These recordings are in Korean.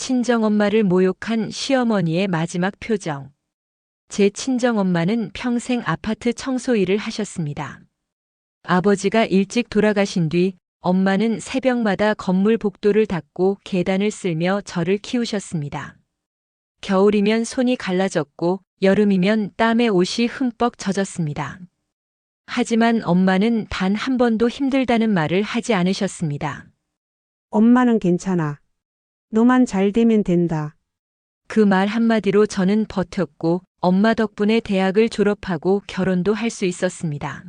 친정엄마를 모욕한 시어머니의 마지막 표정. 제 친정엄마는 평생 아파트 청소 일을 하셨습니다. 아버지가 일찍 돌아가신 뒤 엄마는 새벽마다 건물 복도를 닦고 계단을 쓸며 저를 키우셨습니다. 겨울이면 손이 갈라졌고 여름이면 땀에 옷이 흠뻑 젖었습니다. 하지만 엄마는 단 한 번도 힘들다는 말을 하지 않으셨습니다. 엄마는 괜찮아. 너만 잘 되면 된다. 그 말 한마디로 저는 버텼고 엄마 덕분에 대학을 졸업하고 결혼도 할 수 있었습니다.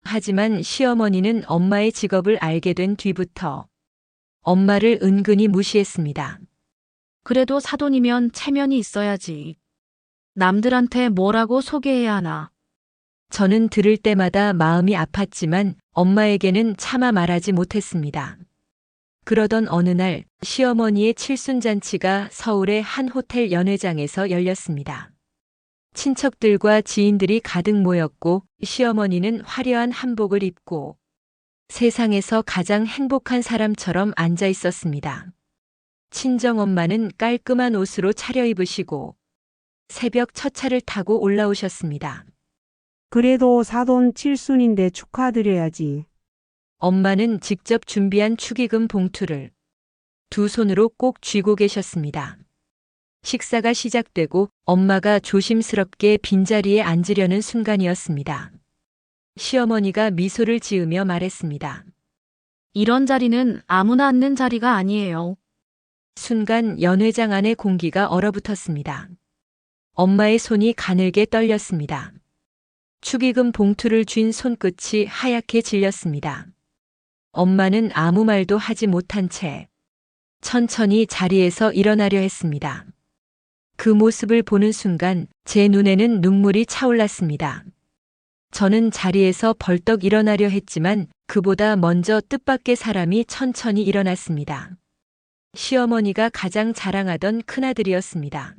하지만 시어머니는 엄마의 직업을 알게 된 뒤부터 엄마를 은근히 무시했습니다. 그래도 사돈이면 체면이 있어야지. 남들한테 뭐라고 소개해야 하나. 저는 들을 때마다 마음이 아팠지만 엄마에게는 차마 말하지 못했습니다. 그러던 어느 날 시어머니의 칠순잔치가 서울의 한 호텔 연회장에서 열렸습니다. 친척들과 지인들이 가득 모였고 시어머니는 화려한 한복을 입고 세상에서 가장 행복한 사람처럼 앉아 있었습니다. 친정엄마는 깔끔한 옷으로 차려입으시고 새벽 첫 차를 타고 올라오셨습니다. 그래도 사돈 칠순인데 축하드려야지. 엄마는 직접 준비한 축의금 봉투를 두 손으로 꼭 쥐고 계셨습니다. 식사가 시작되고 엄마가 조심스럽게 빈자리에 앉으려는 순간이었습니다. 시어머니가 미소를 지으며 말했습니다. 이런 자리는 아무나 앉는 자리가 아니에요. 순간 연회장 안의 공기가 얼어붙었습니다. 엄마의 손이 가늘게 떨렸습니다. 축의금 봉투를 쥔 손끝이 하얗게 질렸습니다. 엄마는 아무 말도 하지 못한 채 천천히 자리에서 일어나려 했습니다. 그 모습을 보는 순간 제 눈에는 눈물이 차올랐습니다. 저는 자리에서 벌떡 일어나려 했지만 그보다 먼저 뜻밖의 사람이 천천히 일어났습니다. 시어머니가 가장 자랑하던 큰아들이었습니다.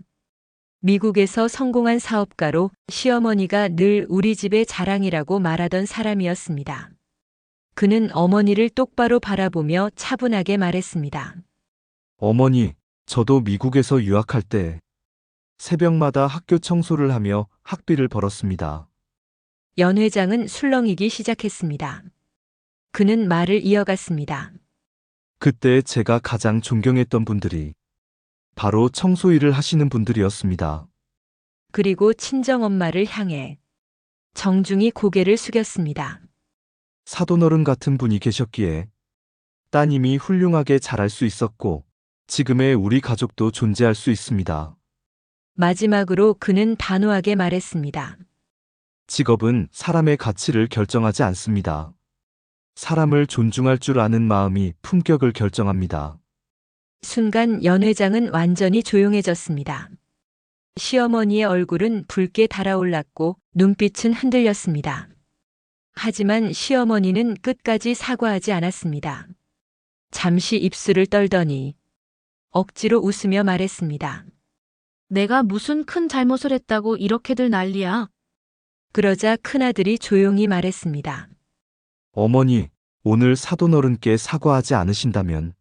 미국에서 성공한 사업가로 시어머니가 늘 우리 집의 자랑이라고 말하던 사람이었습니다. 그는 어머니를 똑바로 바라보며 차분하게 말했습니다. 어머니, 저도 미국에서 유학할 때 새벽마다 학교 청소를 하며 학비를 벌었습니다. 연 회장은 술렁이기 시작했습니다. 그는 말을 이어갔습니다. 그때 제가 가장 존경했던 분들이 바로 청소 일을 하시는 분들이었습니다. 그리고 친정엄마를 향해 정중히 고개를 숙였습니다. 사돈어른 같은 분이 계셨기에 따님이 훌륭하게 자랄 수 있었고 지금의 우리 가족도 존재할 수 있습니다. 마지막으로 그는 단호하게 말했습니다. 직업은 사람의 가치를 결정하지 않습니다. 사람을 존중할 줄 아는 마음이 품격을 결정합니다. 순간 연 회장은 완전히 조용해졌습니다. 시어머니의 얼굴은 붉게 달아올랐고 눈빛은 흔들렸습니다. 하지만 시어머니는 끝까지 사과하지 않았습니다. 잠시 입술을 떨더니 억지로 웃으며 말했습니다. 내가 무슨 큰 잘못을 했다고 이렇게들 난리야. 그러자 큰아들이 조용히 말했습니다. 어머니, 오늘 사돈어른께 사과하지 않으신다면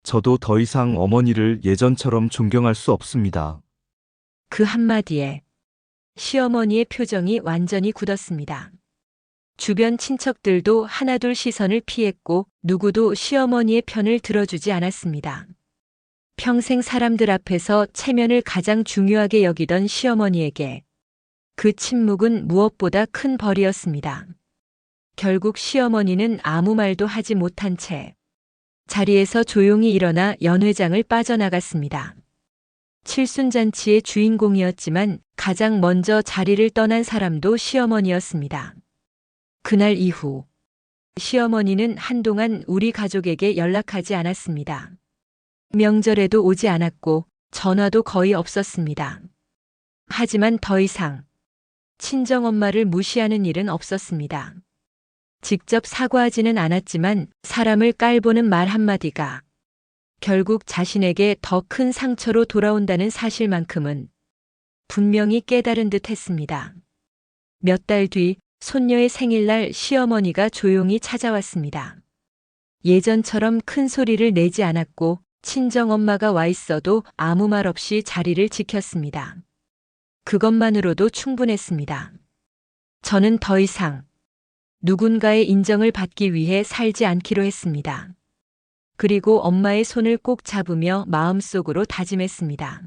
저도 더 이상 어머니를 예전처럼 존경할 수 없습니다. 그 한마디에 시어머니의 표정이 완전히 굳었습니다. 주변 친척들도 하나둘 시선을 피했고 누구도 시어머니의 편을 들어주지 않았습니다. 평생 사람들 앞에서 체면을 가장 중요하게 여기던 시어머니에게 그 침묵은 무엇보다 큰 벌이었습니다. 결국 시어머니는 아무 말도 하지 못한 채 자리에서 조용히 일어나 연 회장을 빠져나갔습니다. 칠순잔치의 주인공이었지만 가장 먼저 자리를 떠난 사람도 시어머니였습니다. 그날 이후 시어머니는 한동안 우리 가족에게 연락하지 않았습니다. 명절에도 오지 않았고 전화도 거의 없었습니다. 하지만 더 이상 친정엄마를 무시하는 일은 없었습니다. 직접 사과하지는 않았지만 사람을 깔보는 말 한마디가 결국 자신에게 더 큰 상처로 돌아온다는 사실만큼은 분명히 깨달은 듯 했습니다. 몇 달 뒤 손녀의 생일날 시어머니가 조용히 찾아왔습니다. 예전처럼 큰 소리를 내지 않았고 친정엄마가 와 있어도 아무 말 없이 자리를 지켰습니다. 그것만으로도 충분했습니다. 저는 더 이상 누군가의 인정을 받기 위해 살지 않기로 했습니다. 그리고 엄마의 손을 꼭 잡으며 마음속으로 다짐했습니다.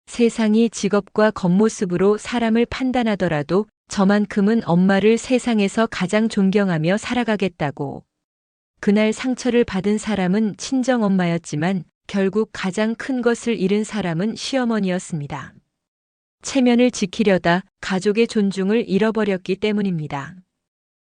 세상이 직업과 겉모습으로 사람을 판단하더라도 저만큼은 엄마를 세상에서 가장 존경하며 살아가겠다고. 그날 상처를 받은 사람은 친정엄마였지만 결국 가장 큰 것을 잃은 사람은 시어머니였습니다. 체면을 지키려다 가족의 존중을 잃어버렸기 때문입니다.